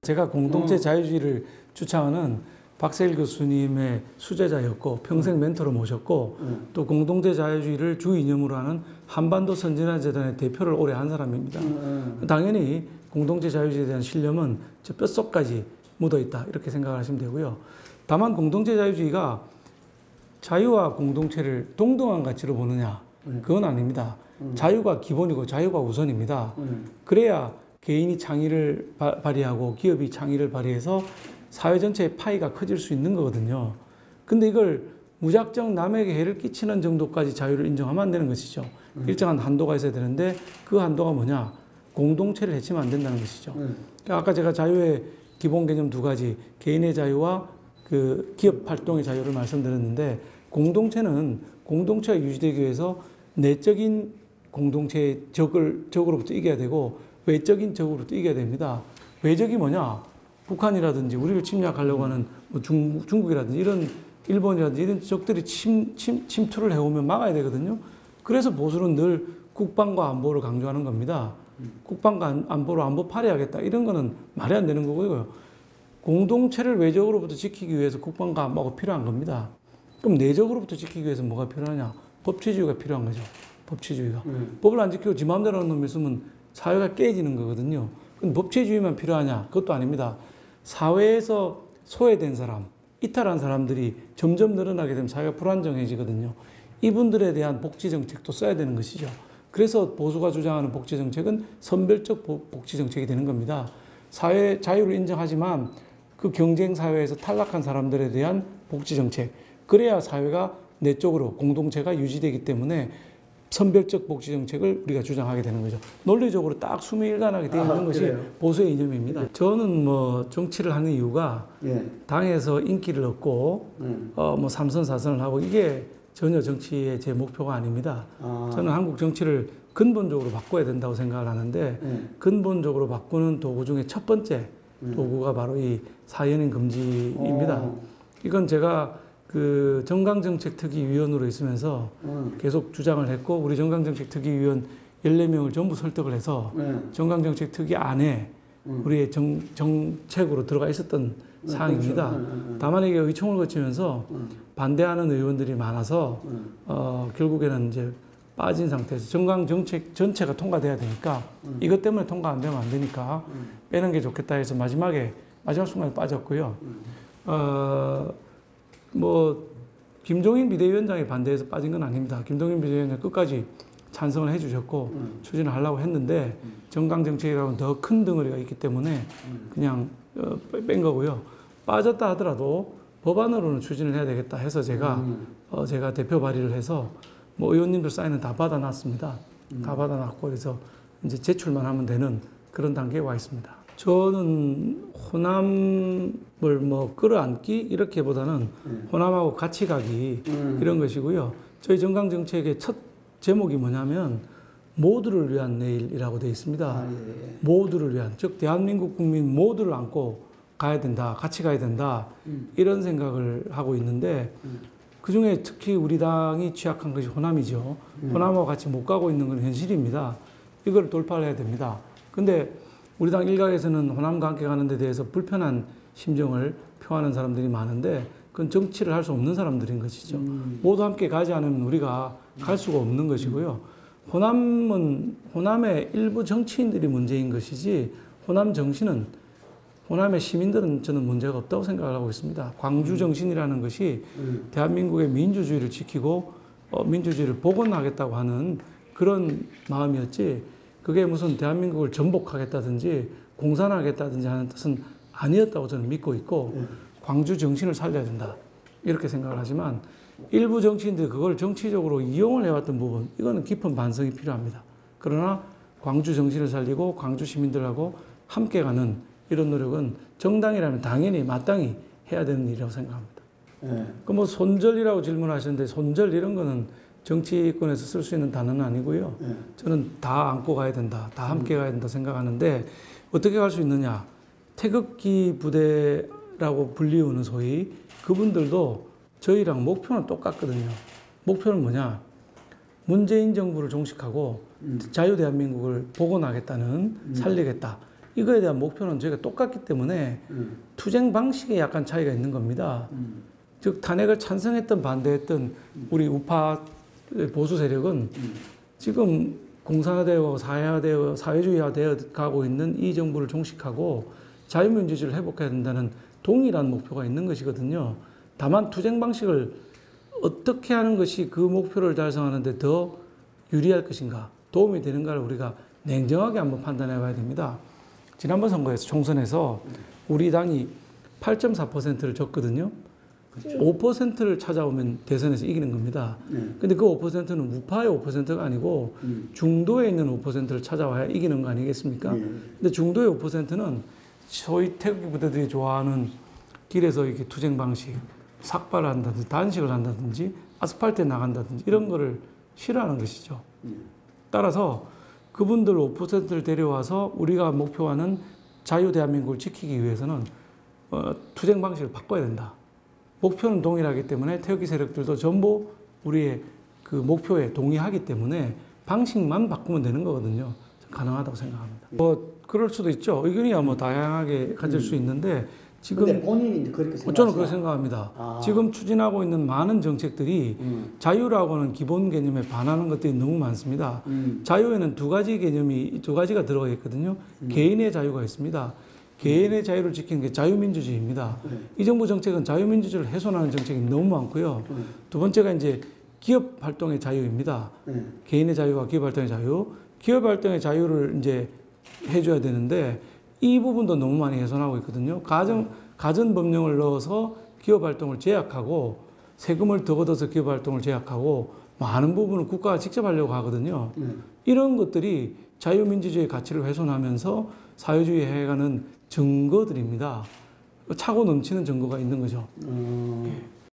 제가 공동체 자유주의를 주창하는 박세일 교수님의 수제자였고 평생 멘토로 모셨고 또 공동체 자유주의를 주 이념으로 하는 한반도 선진화재단의 대표를 오래 한 사람입니다. 당연히 공동체 자유주의에 대한 신념은 저 뼛속까지 묻어있다 이렇게 생각을 하시면 되고요. 다만 공동체 자유주의가 자유와 공동체를 동등한 가치로 보느냐 그건 아닙니다. 자유가 기본이고 자유가 우선입니다. 그래야 개인이 창의를 발휘하고 기업이 창의를 발휘해서 사회 전체의 파이가 커질 수 있는 거거든요. 근데 이걸 무작정 남에게 해를 끼치는 정도까지 자유를 인정하면 안 되는 것이죠. 일정한 한도가 있어야 되는데 그 한도가 뭐냐? 공동체를 해치면 안 된다는 것이죠. 그러니까 아까 제가 자유의 기본 개념 두 가지, 개인의 자유와 그 기업 활동의 자유를 말씀드렸는데 공동체는 공동체가 유지되기 위해서 내적인 공동체의 적으로부터 이겨야 되고 외적인 적으로부터 이겨야 됩니다. 외적이 뭐냐? 북한이라든지 우리를 침략하려고 하는 뭐 중국이라든지 이런 일본이라든지 이런 적들이 침투를 해오면 막아야 되거든요. 그래서 보수는 늘 국방과 안보를 강조하는 겁니다. 국방과 안보로 안보 파괴하겠다 이런 거는 말이 안 되는 거고요. 공동체를 외적으로부터 지키기 위해서 국방과 안보가 필요한 겁니다. 그럼 내적으로부터 지키기 위해서 뭐가 필요하냐? 법치주의가 필요한 거죠. 법치주의가. 법을 안 지키고 지 마음대로 하는 놈이 있으면 사회가 깨지는 거거든요. 근데 법치주의만 필요하냐? 그것도 아닙니다. 사회에서 소외된 사람, 이탈한 사람들이 점점 늘어나게 되면 사회가 불안정해지거든요. 이분들에 대한 복지 정책도 써야 되는 것이죠. 그래서 보수가 주장하는 복지 정책은 선별적 복지 정책이 되는 겁니다. 사회 자유를 인정하지만 그 경쟁 사회에서 탈락한 사람들에 대한 복지 정책. 그래야 사회가 내적으로 공동체가 유지되기 때문에 선별적 복지 정책을 우리가 주장하게 되는 거죠. 논리적으로 딱 수미일관하게 되어 있는 것이 그래요? 보수의 이념입니다. 저는 뭐 정치를 하는 이유가 당에서 인기를 얻고 뭐 삼선사선을 하고 이게 전혀 정치의 제 목표가 아닙니다. 저는 한국 정치를 근본적으로 바꿔야 된다고 생각을 하는데 근본적으로 바꾸는 도구 중에 첫 번째 도구가 바로 이 사연인 금지입니다. 이건 제가 그 정강정책특위위원으로 있으면서 계속 주장을 했고 우리 정강정책특위위원 14명을 전부 설득을 해서 정강정책특위 안에 우리의 정책으로 들어가 있었던 사항입니다. 그렇죠. 다만 이게 의총을 거치면서 반대하는 의원들이 많아서 결국에는 이제 빠진 상태에서 정강정책 전체가 통과돼야 되니까 이것 때문에 통과 안 되면 안 되니까 빼는 게 좋겠다 해서 마지막 순간에 빠졌고요. 뭐 김종인 비대위원장이 반대해서 빠진 건 아닙니다. 김종인 비대위원장 끝까지 찬성을 해주셨고 추진을 하려고 했는데 정강정책이라고는 더 큰 덩어리가 있기 때문에 그냥 뺀 거고요. 빠졌다 하더라도 법안으로는 추진을 해야 되겠다 해서 제가 대표 발의를 해서 뭐 의원님들 사인은 다 받아놨습니다. 다 받아놨고 그래서 이제 제출만 하면 되는 그런 단계에 와 있습니다. 저는 호남을 뭐 끌어안기 이렇게보다는 호남하고 같이 가기 이런 것이고요. 저희 정강정책의 첫 제목이 뭐냐면 모두를 위한 내일이라고 되어 있습니다. 모두를 위한, 즉 대한민국 국민 모두를 안고 가야 된다, 같이 가야 된다 이런 생각을 하고 있는데 그중에 특히 우리 당이 취약한 것이 호남이죠. 호남하고 같이 못 가고 있는 건 현실입니다. 이걸 돌파를 해야 됩니다. 근데 우리 당 일각에서는 호남과 함께 가는 데 대해서 불편한 심정을 표하는 사람들이 많은데 그건 정치를 할 수 없는 사람들인 것이죠. 모두 함께 가지 않으면 우리가 갈 수가 없는 것이고요. 호남은 호남의 일부 정치인들이 문제인 것이지 호남 정신은 호남의 시민들은 저는 문제가 없다고 생각을 하고 있습니다. 광주 정신이라는 것이 대한민국의 민주주의를 지키고 민주주의를 복원하겠다고 하는 그런 마음이었지 그게 무슨 대한민국을 전복하겠다든지 공산하겠다든지 하는 뜻은 아니었다고 저는 믿고 있고 광주 정신을 살려야 된다 이렇게 생각을 하지만 일부 정치인들이 그걸 정치적으로 이용을 해왔던 부분 이거는 깊은 반성이 필요합니다. 그러나 광주 정신을 살리고 광주 시민들하고 함께 가는 이런 노력은 정당이라면 당연히 마땅히 해야 되는 일이라고 생각합니다. 그 뭐 손절이라고 질문하셨는데 손절 이런 거는 정치권에서 쓸 수 있는 단어는 아니고요. 저는 다 안고 가야 된다. 다 함께 가야 된다 생각하는데 어떻게 갈 수 있느냐. 태극기 부대라고 불리우는 소위 그분들도 저희랑 목표는 똑같거든요. 목표는 뭐냐. 문재인 정부를 종식하고 자유 대한민국을 복원하겠다는 살리겠다. 이거에 대한 목표는 저희가 똑같기 때문에 투쟁 방식에 약간 차이가 있는 겁니다. 즉 탄핵을 찬성했던 반대했던 우리 우파 보수 세력은 지금 공산화되어 사회화되어 사회주의화되어 가고 있는 이 정부를 종식하고 자유민주주의를 회복해야 된다는 동일한 목표가 있는 것이거든요. 다만 투쟁 방식을 어떻게 하는 것이 그 목표를 달성하는 데 더 유리할 것인가, 도움이 되는가를 우리가 냉정하게 한번 판단해 봐야 됩니다. 지난번 선거에서 총선에서 우리 당이 8.4%를 줬거든요. 그렇죠. 5%를 찾아오면 대선에서 이기는 겁니다. 근데 그 5%는 우파의 5%가 아니고 중도에 있는 5%를 찾아와야 이기는 거 아니겠습니까? 근데 중도의 5%는 소위 태극기 부대들이 좋아하는 길에서 이렇게 투쟁 방식, 삭발을 한다든지 단식을 한다든지 아스팔트에 나간다든지 이런 거를 싫어하는 것이죠. 따라서 그분들 5%를 데려와서 우리가 목표하는 자유 대한민국을 지키기 위해서는 투쟁 방식을 바꿔야 된다. 목표는 동일하기 때문에 태극기 세력들도 전부 우리의 그 목표에 동의하기 때문에 방식만 바꾸면 되는 거거든요. 가능하다고 생각합니다. 뭐 그럴 수도 있죠. 의견이야 뭐 다양하게 가질 수 있는데 지금 근데 본인이 그렇게 생각하시나요? 저는 그렇게 생각합니다. 지금 추진하고 있는 많은 정책들이 자유라고는 기본 개념에 반하는 것들이 너무 많습니다. 자유에는 두 가지가 들어가 있거든요. 개인의 자유가 있습니다. 개인의 자유를 지키는 게 자유민주주의입니다. 이 정부 정책은 자유민주주의를 훼손하는 정책이 너무 많고요. 두 번째가 이제 기업 활동의 자유입니다. 개인의 자유와 기업 활동의 자유. 기업 활동의 자유를 이제 해줘야 되는데 이 부분도 너무 많이 훼손하고 있거든요. 가전 법령을 넣어서 기업 활동을 제약하고 세금을 더 걷어서 기업 활동을 제약하고 많은 부분을 국가가 직접 하려고 하거든요. 이런 것들이 자유민주주의의 가치를 훼손하면서 사회주의에 해가는 증거들입니다. 차고 넘치는 증거가 있는 거죠.